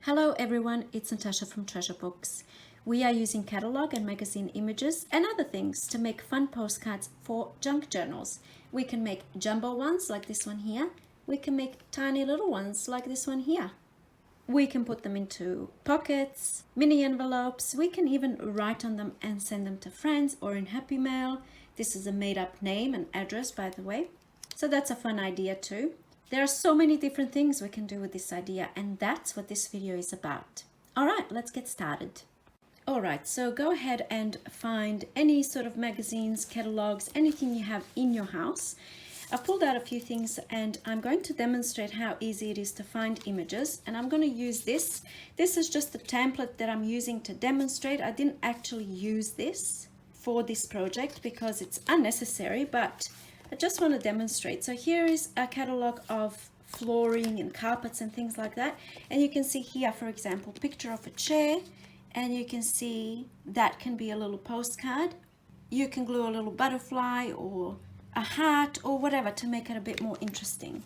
Hello everyone, it's Natasha from Treasure Books. We are using catalog and magazine images and other things to make fun postcards for junk journals. We can make jumbo ones like this one here. We can make tiny little ones like this one here. We can put them into pockets, mini envelopes. We can even write on them and send them to friends or in Happy Mail. This is a made-up name and address, by the way. So that's a fun idea too. There are so many different things we can do with this idea, and that's what this video is about. All right, let's get started. All right, so go ahead and find any sort of magazines, catalogs, anything you have in your house. I pulled out a few things and I'm going to demonstrate how easy it is to find images, and I'm going to use this. This is just the template that I'm using to demonstrate. I didn't actually use this for this project because it's unnecessary, but I just want to demonstrate. So here is a catalog of flooring and carpets and things like that. And you can see here, for example, picture of a chair. And you can see that can be a little postcard. You can glue a little butterfly or a heart or whatever to make it a bit more interesting.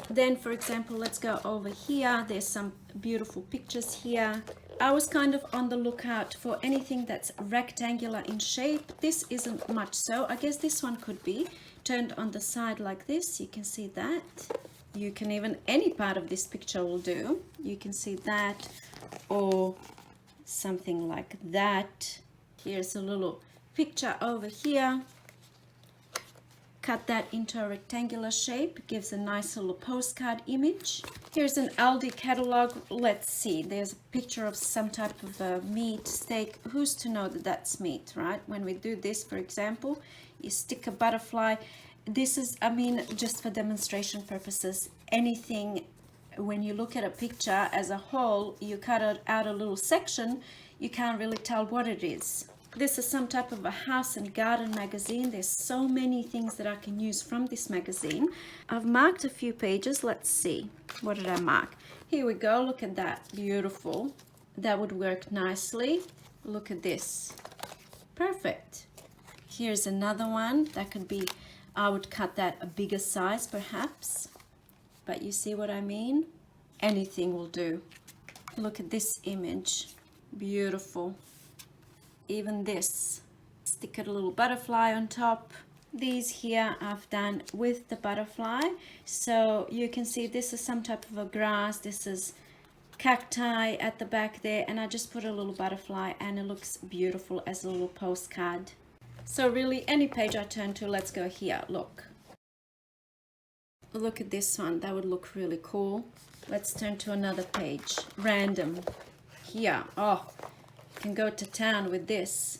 Then, for example, let's go over here. There's some beautiful pictures here. I was kind of on the lookout for anything that's rectangular in shape. This isn't much so. I guess this one could be turned on the side like this. You can see that. You can even, any part of this picture will do. You can see that or something like that. Here's a little picture over here. Cut that into a rectangular shape, gives a nice little postcard image. Here's an Aldi catalog. Let's see, there's a picture of some type of meat, steak. Who's to know that that's meat, right? When we do this, for example, you stick a butterfly. This is, I mean, just for demonstration purposes, anything, when you look at a picture as a whole, you cut out a little section, you can't really tell what it is. This is some type of a house and garden magazine. There's so many things that I can use from this magazine. I've marked a few pages. Let's see. What did I mark? Here we go. Look at that. Beautiful. That would work nicely. Look at this. Perfect. Here's another one. That could be, I would cut that a bigger size perhaps. But you see what I mean? Anything will do. Look at this image. Beautiful. Even this, stick a little butterfly on top. These here I've done with the butterfly, so you can see this is some type of a grass. This is cacti at the back there, and I just put a little butterfly and it looks beautiful as a little postcard. So really, any page I turn to, let's go here. Look at this one. That would look really cool. Let's turn to another page. Random. Here. Oh, can go to town with this.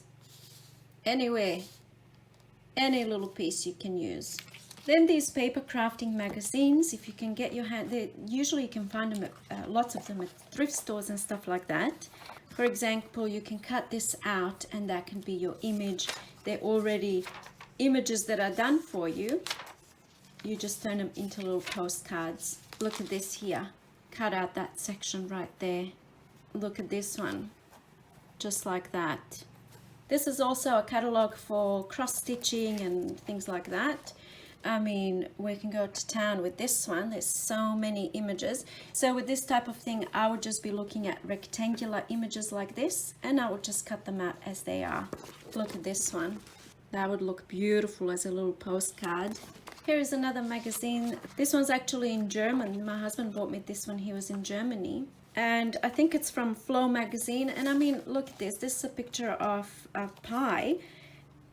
Anyway, any little piece you can use. Then these paper crafting magazines, if you can get your hand, usually you can find them at, lots of them at thrift stores and stuff like that. For example, you can cut this out and that can be your image. They're already images that are done for you. You just turn them into little postcards. Look at this here. Cut out that section right there. Look at this one. Just like that. This is also a catalog for cross stitching and things like that. I mean, we can go to town with this one. There's so many images. So with this type of thing, I would just be looking at rectangular images like this, and I would just cut them out as they are. Look at this one. That would look beautiful as a little postcard. Here is another magazine. This one's actually in German. My husband bought me this one. He was in Germany. And I think it's from Flow magazine. And I mean, look at this. This is a picture of a pie,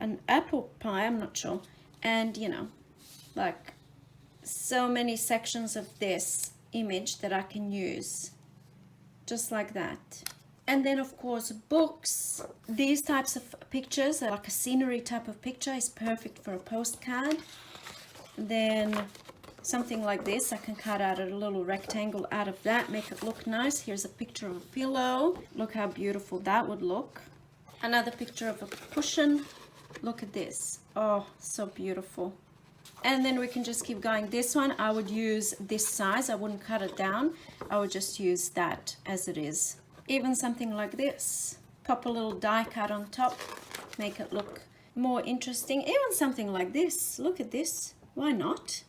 an apple pie, I'm not sure. And, you know, like so many sections of this image that I can use. Just like that. And then, of course, books. These types of pictures, like a scenery type of picture, is perfect for a postcard. Then something like this, I can cut out a little rectangle out of that, make it look nice. Here's a picture of a pillow. Look how beautiful that would look. Another picture of a cushion. Look at this. Oh, so beautiful. And then we can just keep going. This one, I would use this size. I wouldn't cut it down. I would just use that as it is. Even something like this. Pop a little die cut on top. Make it look more interesting. Even something like this. Look at this. Why not?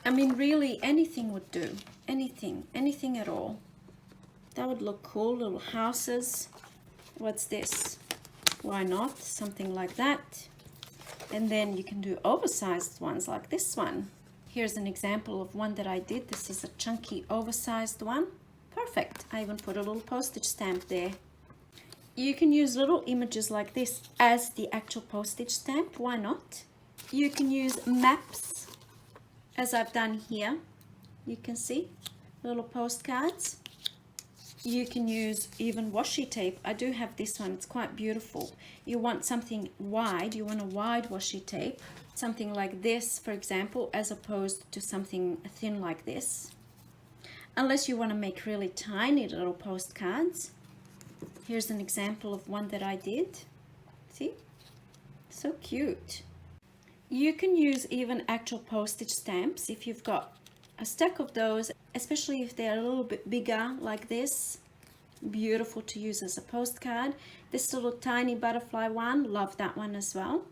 I mean, really, anything would do. Anything at all. That would look cool. Little houses. What's this? Why not? Something like that. And then you can do oversized ones like this one. Here's an example of one that I did. This is a chunky oversized one. Perfect. I even put a little postage stamp there. You can use little images like this as the actual postage stamp. Why not? You can use maps as I've done here. You can see little postcards. You can use even washi tape. I do have this one. It's quite beautiful. You want something wide. You want a wide washi tape. Something like this, for example, as opposed to something thin like this. Unless you want to make really tiny little postcards. Here's an example of one that I did. See? So cute. You can use even actual postage stamps if you've got a stack of those, especially if they're a little bit bigger like this. Beautiful to use as a postcard. This little tiny butterfly one, love that one as well.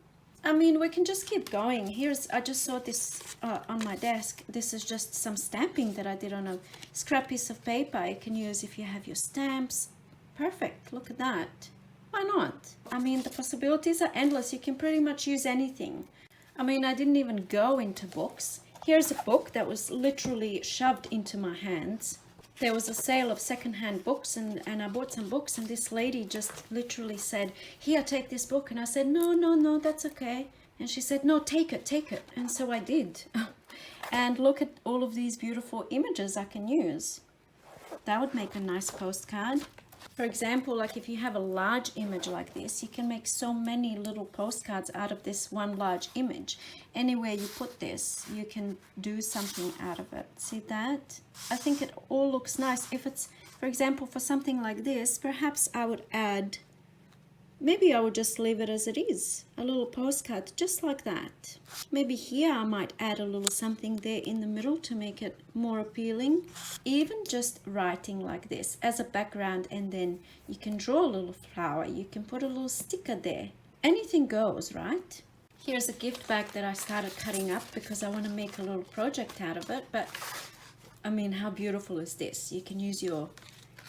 I mean, we can just keep going. I just saw this on my desk. This is just some stamping that I did on a scrap piece of paper. You can use if you have your stamps. Perfect, look at that. Why not? I mean, the possibilities are endless. You can pretty much use anything. I mean, I didn't even go into books. Here's a book that was literally shoved into my hands. There was a sale of secondhand books and I bought some books, and this lady just literally said, "Here, take this book." And I said, no, that's okay. And she said, "No, take it. And so I did. And look at all of these beautiful images I can use. That would make a nice postcard. For example, like if you have a large image like this, you can make so many little postcards out of this one large image. Anywhere you put this, you can do something out of it. See that? I think it all looks nice. If it's, for example, for something like this, perhaps I would add, maybe I would just leave it as it is. A little postcard, just like that. Maybe here I might add a little something there in the middle to make it more appealing. Even just writing like this as a background, and then you can draw a little flower. You can put a little sticker there. Anything goes, right? Here's a gift bag that I started cutting up because I want to make a little project out of it. But, I mean, how beautiful is this? You can use your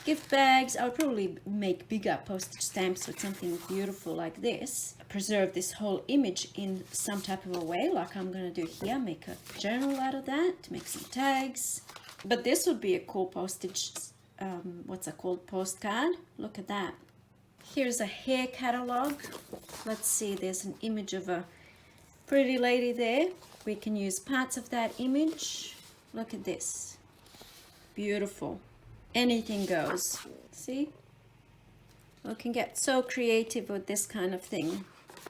gift bags. I would probably make bigger postage stamps with something beautiful like this. Preserve this whole image in some type of a way, like I'm going to do here. Make a journal out of that, make some tags. But this would be a cool postage, what's it called, postcard. Look at that. Here's a hair catalogue. Let's see, there's an image of a pretty lady there. We can use parts of that image. Look at this. Beautiful. Anything goes. See? We can get so creative with this kind of thing.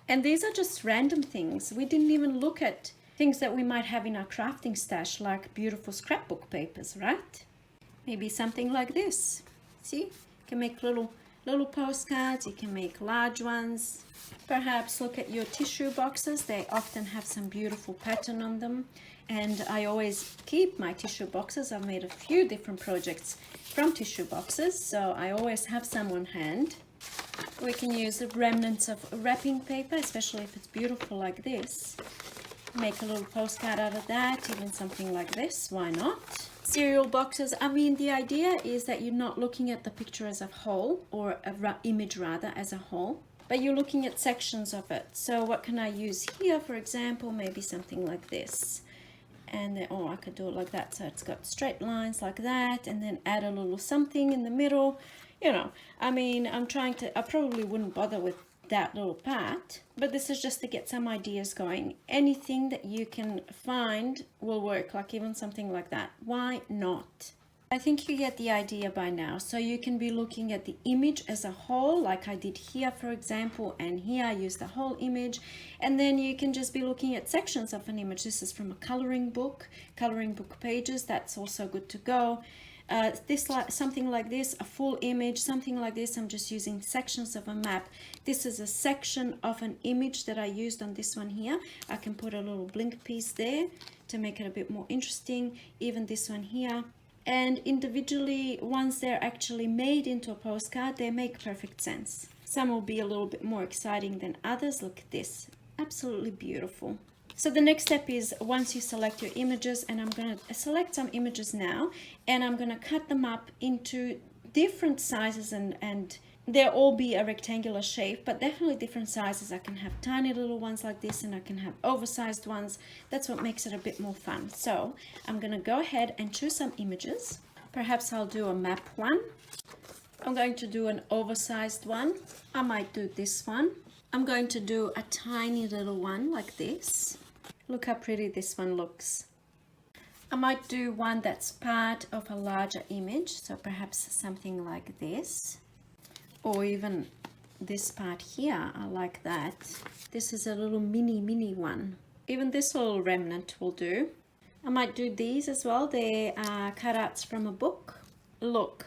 And these are just random things. We didn't even look at things that we might have in our crafting stash, like beautiful scrapbook papers, right? Maybe something like this. See? You can make little postcards. You can make large ones. Perhaps look at your tissue boxes. They often have some beautiful pattern on them. And I always keep my tissue boxes. I've made a few different projects from tissue boxes, so I always have some on hand. We can use the remnants of wrapping paper, especially if it's beautiful like this. Make a little postcard out of that, even something like this, why not? Cereal boxes, I mean, the idea is that you're not looking at the picture as a whole, or an image rather, as a whole, but you're looking at sections of it. So what can I use here, for example? Maybe something like this. And then, I could do it like that, so it's got straight lines like that, and then add a little something in the middle. You know, I mean, I probably wouldn't bother with that little part, but this is just to get some ideas going. Anything that you can find will work, like even something like that. Why not? I think you get the idea by now. So you can be looking at the image as a whole, like I did here, for example, and here I use the whole image. And then you can just be looking at sections of an image. This is from a coloring book pages. That's also good to go. Something like this, a full image, something like this. I'm just using sections of a map. This is a section of an image that I used on this one here. I can put a little blink piece there to make it a bit more interesting. Even this one here. And individually, once they're actually made into a postcard, they make perfect sense. Some will be a little bit more exciting than others. Look at this, absolutely beautiful. So the next step is, once you select your images, and I'm going to select some images now, and I'm going to cut them up into different sizes, and they'll all be a rectangular shape, but definitely different sizes. I can have tiny little ones like this, and I can have oversized ones. That's what makes it a bit more fun. So I'm gonna go ahead and choose some images. Perhaps I'll do a map one. I'm going to do an oversized one. I might do this one. I'm going to do a tiny little one like this. Look how pretty this one looks. I might do one that's part of a larger image, so perhaps something like this, or even this part here. I like that. This is a little mini one. Even this little remnant will do. I might do these as well. They are cutouts from a book. Look,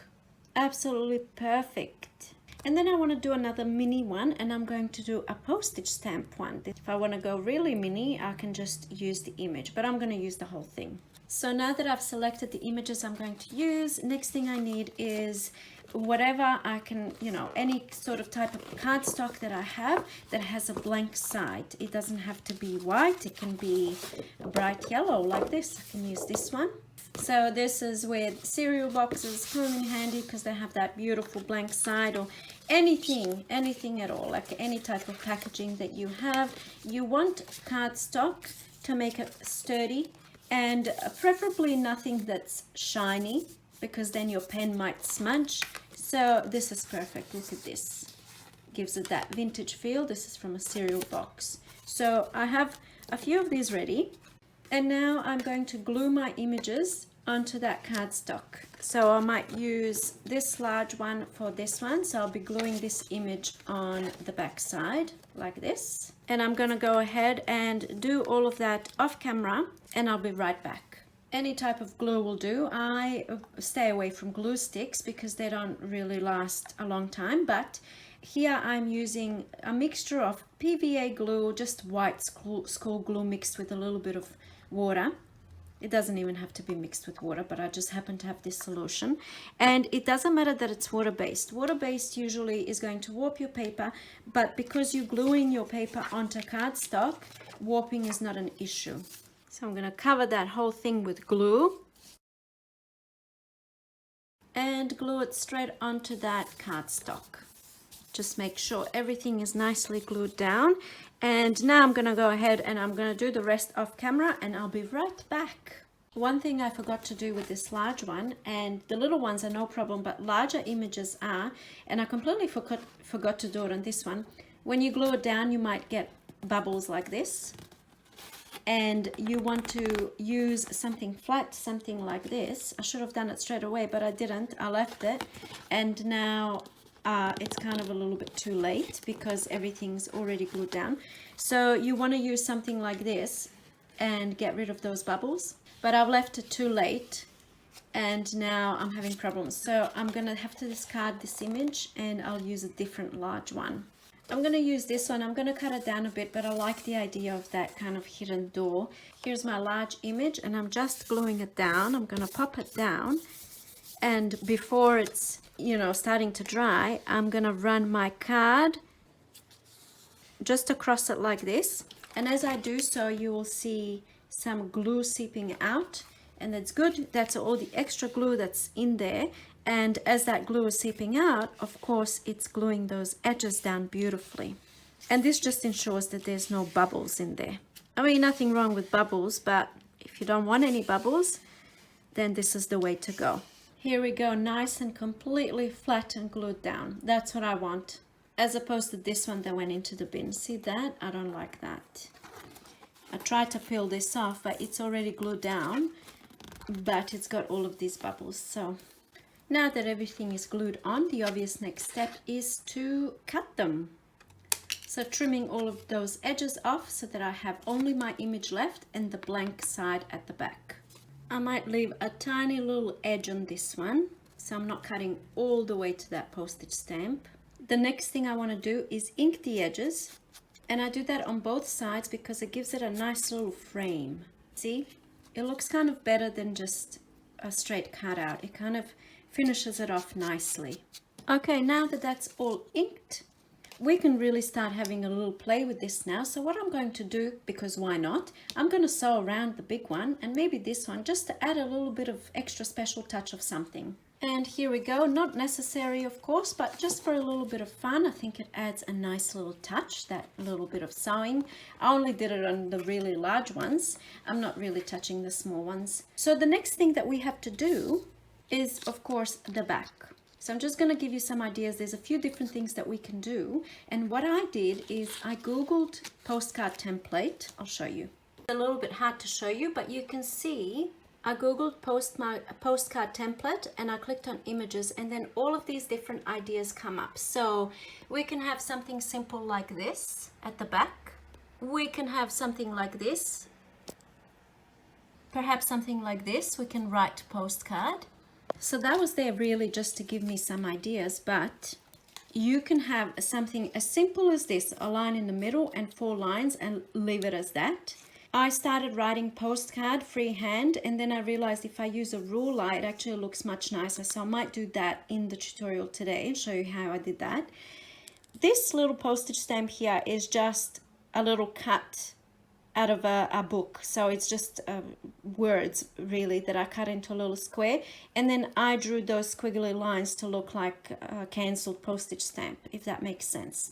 absolutely perfect. And then I want to do another mini one, and I'm going to do a postage stamp one. If I want to go really mini, I can just use the image, but I'm going to use the whole thing. So now that I've selected the images I'm going to use, next thing I need is whatever I can, you know, any sort of type of cardstock that I have that has a blank side. It doesn't have to be white, it can be a bright yellow like this. I can use this one. So this is where cereal boxes come in handy, because they have that beautiful blank side, or anything at all, like any type of packaging that you have. You want cardstock to make it sturdy, and preferably nothing that's shiny, because then your pen might smudge. So this is perfect. Look at this. Gives it that vintage feel. This is from a cereal box. So I have a few of these ready. And now I'm going to glue my images onto that cardstock. So I might use this large one for this one. So I'll be gluing this image on the back side like this. And I'm going to go ahead and do all of that off camera, and I'll be right back. Any type of glue will do. I stay away from glue sticks because they don't really last a long time, but here I'm using a mixture of PVA glue, just white school glue mixed with a little bit of water. It doesn't even have to be mixed with water, but I just happen to have this solution. And it doesn't matter that it's water-based. Water-based usually is going to warp your paper, but because you're gluing your paper onto cardstock, warping is not an issue. So I'm going to cover that whole thing with glue and glue it straight onto that cardstock. Just make sure everything is nicely glued down. And now I'm going to go ahead and I'm going to do the rest off camera, and I'll be right back. One thing I forgot to do with this large one, and the little ones are no problem, but larger images are, and I completely forgot to do it on this one. When you glue it down, you might get bubbles like this. And you want to use something flat, something like this. I should have done it straight away, but I didn't. I left it. And now it's kind of a little bit too late because everything's already glued down. So you want to use something like this and get rid of those bubbles. But I've left it too late, and now I'm having problems. So I'm going to have to discard this image, and I'll use a different large one. I'm going to use this one. I'm going to cut it down a bit, but I like the idea of that kind of hidden door. Here's my large image, and I'm just gluing it down. I'm going to pop it down, and before it's, you know, starting to dry, I'm going to run my card just across it like this. And as I do so, you will see some glue seeping out, and that's good. That's all the extra glue that's in there. And as that glue is seeping out, of course, it's gluing those edges down beautifully. And this just ensures that there's no bubbles in there. I mean, nothing wrong with bubbles, but if you don't want any bubbles, then this is the way to go. Here we go, nice and completely flat and glued down. That's what I want, as opposed to this one that went into the bin. See that? I don't like that. I tried to peel this off, but it's already glued down, but it's got all of these bubbles. So now that everything is glued on, the obvious next step is to cut them. So trimming all of those edges off so that I have only my image left and the blank side at the back. I might leave a tiny little edge on this one, so I'm not cutting all the way to that postage stamp. The next thing I want to do is ink the edges, and I do that on both sides because it gives it a nice little frame. See? It looks kind of better than just a straight cutout. It kind of finishes it off nicely. Okay, now that that's all inked, we can really start having a little play with this now. So what I'm going to do, because why not, I'm going to sew around the big one and maybe this one just to add a little bit of extra special touch of something. And here we go, not necessary of course, but just for a little bit of fun. I think it adds a nice little touch, that little bit of sewing. I only did it on the really large ones. I'm not really touching the small ones. So the next thing that we have to do is of course the back. So I'm just going to give you some ideas. There's a few different things that we can do. And what I did is I Googled postcard template. I'll show you. It's a little bit hard to show you, but you can see I Googled postcard template and I clicked on images, and then all of these different ideas come up. So we can have something simple like this at the back. We can have something like this. Perhaps something like this. We can write postcard. So that was there really just to give me some ideas, but you can have something as simple as this, a line in the middle and 4 lines, and leave it as that. I started writing postcard freehand, and then I realized if I use a ruler it actually looks much nicer, so I might do that in the tutorial today and show you how I did that. This little postage stamp here is just a little cut out of a book, so it's just words really that I cut into a little square, and then I drew those squiggly lines to look like a cancelled postage stamp, if that makes sense.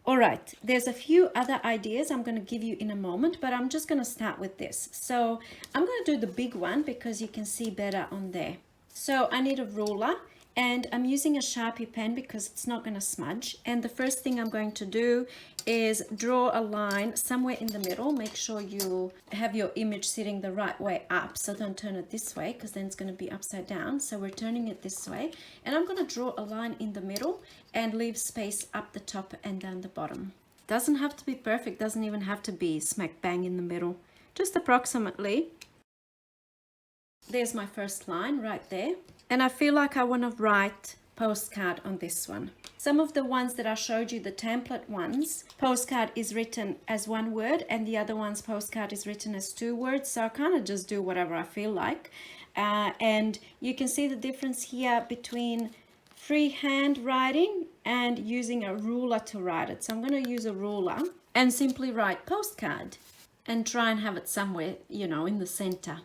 All right, there's a few other ideas I'm going to give you in a moment, but I'm just going to start with this. So I'm going to do the big one because you can see better on there. So I need a ruler, and I'm using a Sharpie pen because it's not going to smudge. And the first thing I'm going to do is draw a line somewhere in the middle. Make sure you have your image sitting the right way up, so don't turn it this way because then it's going to be upside down. So we're turning it this way, and I'm going to draw a line in the middle and leave space up the top and down the bottom. Doesn't have to be perfect, doesn't even have to be smack bang in the middle, just approximately. There's my first line right there, and I feel like I want to write postcard on this one. Some of the ones that I showed you, the template ones, postcard is written as 1 word, and the other ones postcard is written as 2 words, so I kind of just do whatever I feel like. And you can see the difference here between freehand writing and using a ruler to write it. So I'm going to use a ruler and simply write postcard and try and have it somewhere, you know, in the center.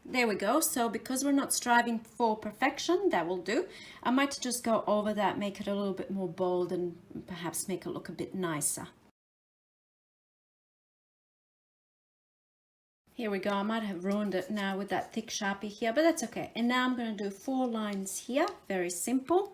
There we go. So because we're not striving for perfection, that will do. I might just go over that, make it a little bit more bold, and perhaps make it look a bit nicer. Here we go. I might have ruined it now with that thick Sharpie here, but that's okay. And now I'm going to do 4 lines here. Very simple.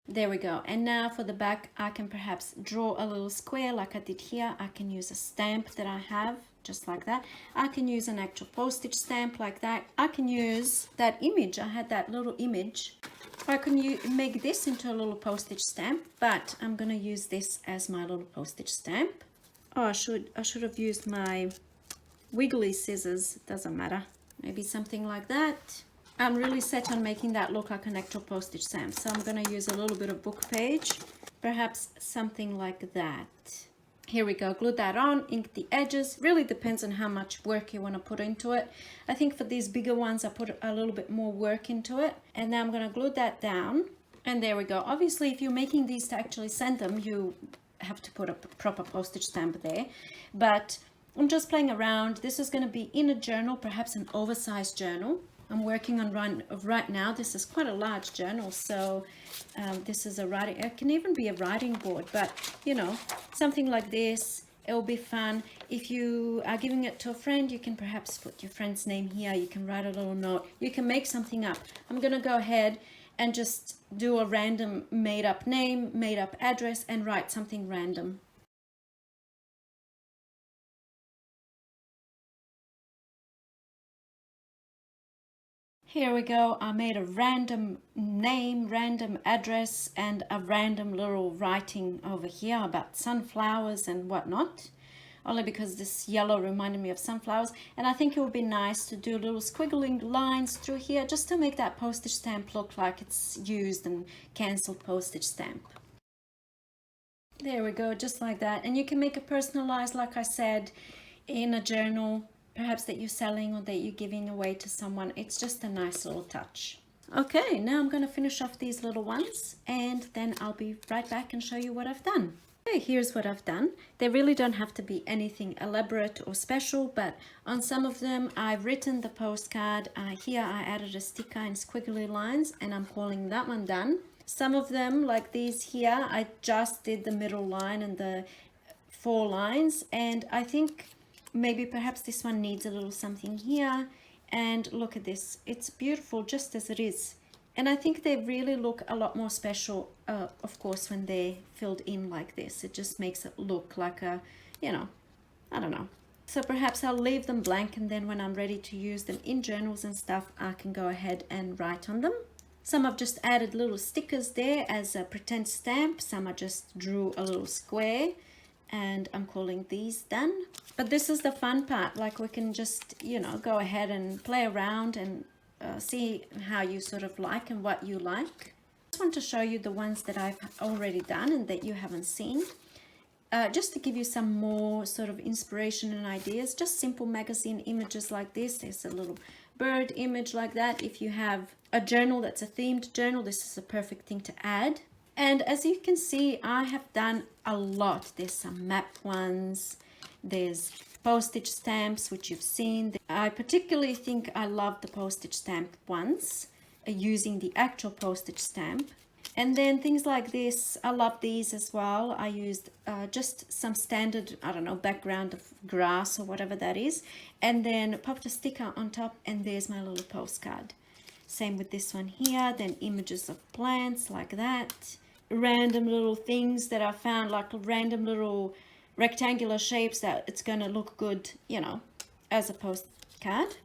There we go. And now for the back, I can perhaps draw a little square like I did here. I can use a stamp that I have, just like that. I can use an actual postage stamp like that. I can use that image. I had that little image. I can make this into a little postage stamp, but I'm going to use this as my little postage stamp. Oh, I should have used my wiggly scissors. It doesn't matter. Maybe something like that. I'm really set on making that look like an actual postage stamp, so I'm going to use a little bit of book page, perhaps something like that. Here we go, glue that on, ink the edges. Really depends on how much work you want to put into it. I think for these bigger ones I put a little bit more work into it, and now I'm going to glue that down, and there we go. Obviously if you're making these to actually send them, you have to put a proper postage stamp there, but I'm just playing around. This is going to be in a journal, perhaps an oversized journal. I'm working on right now. This is quite a large journal, so this is a writing, it can even be a writing board, but you know, something like this, it will be fun. If you are giving it to a friend, you can perhaps put your friend's name here. You can write a little note. You can make something up. I'm going to go ahead and just do a random made up name, made up address, and write something random. Here we go. I made a random name, random address, and a random little writing over here about sunflowers and whatnot. Only because this yellow reminded me of sunflowers. And I think it would be nice to do little squiggling lines through here just to make that postage stamp look like it's used and cancelled postage stamp. There we go, just like that. And you can make it personalized, like I said, in a journal, perhaps that you're selling or that you're giving away to someone. It's just a nice little touch. Okay, now I'm going to finish off these little ones, and then I'll be right back and show you what I've done. Okay, here's what I've done. They really don't have to be anything elaborate or special, but on some of them I've written the postcard. Here I added a sticker in squiggly lines and I'm calling that one done. Some of them, like these here, I just did the middle line and the 4 lines, and I think maybe perhaps this one needs a little something here. And look at this, it's beautiful just as it is. And I think they really look a lot more special, of course, when they're filled in like this. It just makes it look like a, you know, I don't know. So perhaps I'll leave them blank, and then when I'm ready to use them in journals and stuff, I can go ahead and write on them. Some I've just added little stickers there as a pretend stamp. Some I just drew a little square, and I'm calling these done. But this is the fun part, like we can just, you know, go ahead and play around and see how you sort of like and what you like. I just want to show you the ones that I've already done and that you haven't seen, just to give you some more sort of inspiration and ideas. Just simple magazine images like this. There's a little bird image like that. If you have a journal that's a themed journal, this is a perfect thing to add. And as you can see, I have done a lot. There's some map ones, there's postage stamps, which you've seen. I particularly think I love the postage stamp ones, using the actual postage stamp. And then things like this, I love these as well. I used just some standard, I don't know, background of grass or whatever that is, and then popped a sticker on top, and there's my little postcard. Same with this one here. Then images of plants like that. Random little things that I found, like random little rectangular shapes that it's going to look good, you know, as a postcard.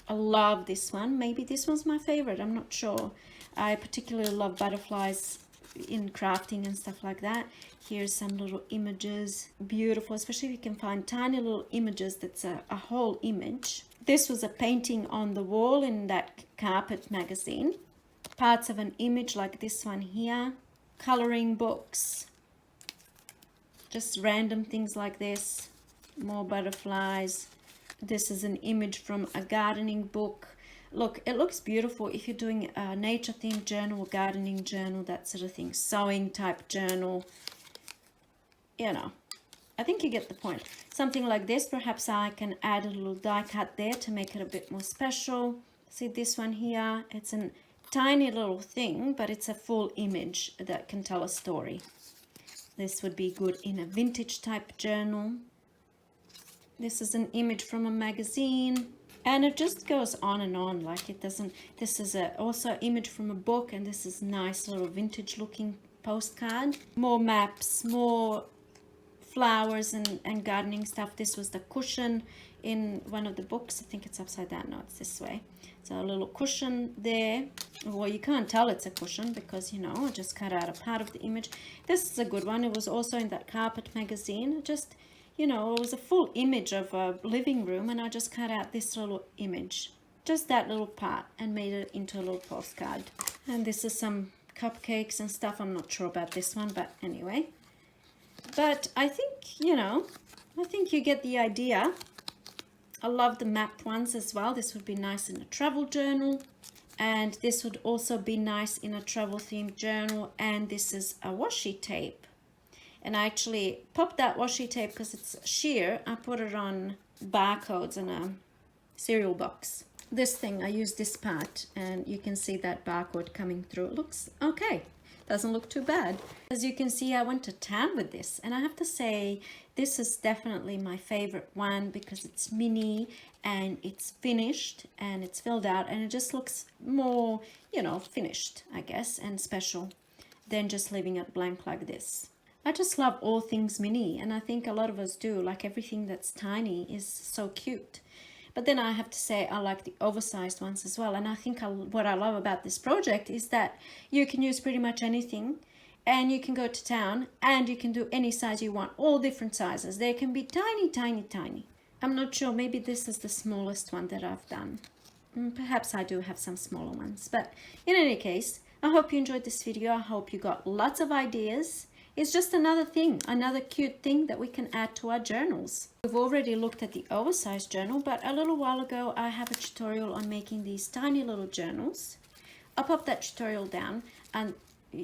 I love this one. Maybe this one's my favorite, I'm not sure. I particularly love butterflies in crafting and stuff like that. Here's some little images, beautiful, especially if you can find tiny little images that's a whole image. This was a painting on the wall in that carpet magazine. Parts of an image like this one here. Coloring books, just random things like this. More butterflies. This is an image from a gardening book. Look, it looks beautiful if you're doing a nature themed journal, gardening journal, that sort of thing, sewing type journal. You know, I think you get the point. Something like this, perhaps I can add a little die cut there to make it a bit more special. See this one here, it's a tiny little thing, but it's a full image that can tell a story. This would be good in a vintage type journal. This is an image from a magazine, and it just goes on and on, like it doesn't. This is also an image from a book, and this is nice little vintage looking postcard. More maps, more flowers and gardening stuff. This was the cushion in one of the books. I think it's upside down. No, it's this way. So a little cushion there. Well, you can't tell it's a cushion because, you know, I just cut out a part of the image. This is a good one. It was also in that carpet magazine. Just, you know, it was a full image of a living room, and I just cut out this little image, just that little part, and made it into a little postcard. And this is some cupcakes and stuff. I'm not sure about this one, but anyway. But I think, you know, I think you get the idea. I love the map ones as well. This would be nice in a travel journal, and this would also be nice in a travel themed journal. And this is a washi tape, and I actually popped that washi tape because it's sheer. I put it on barcodes in a cereal box. This thing, I used this part, and you can see that barcode coming through. It looks okay. Doesn't look too bad. As you can see, I went to town with this, and I have to say this is definitely my favorite one because it's mini and it's finished and it's filled out, and it just looks more, you know, finished, I guess, and special than just leaving it blank like this. I just love all things mini, and I think a lot of us do. Like, everything that's tiny is so cute. But then I have to say I like the oversized ones as well. And I think what I love about this project is that you can use pretty much anything, and you can go to town and you can do any size you want, all different sizes. They can be tiny, tiny, tiny. I'm not sure, maybe this is the smallest one that I've done. Perhaps I do have some smaller ones. But in any case, I hope you enjoyed this video. I hope you got lots of ideas. It's just another thing, another cute thing that we can add to our journals. We've already looked at the oversized journal, but a little while ago I have a tutorial on making these tiny little journals. I'll pop that tutorial down, and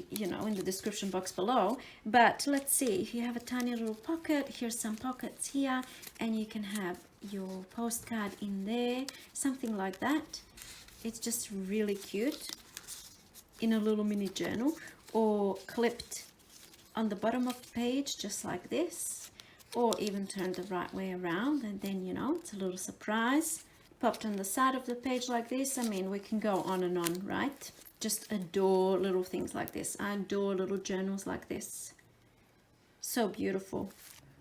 you know, in the description box below. But let's see, if you have a tiny little pocket, here's some pockets here, and you can have your postcard in there, something like that. It's just really cute in a little mini journal, or clipped on the bottom of the page just like this, or even turned the right way around, and then, you know, it's a little surprise popped on the side of the page like this. I mean, we can go on and on, right? Just adore little things like this. I adore little journals like this. So beautiful.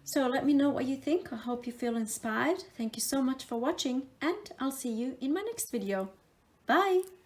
So let me know what you think. I hope you feel inspired. Thank you so much for watching, and I'll see you in my next video. Bye.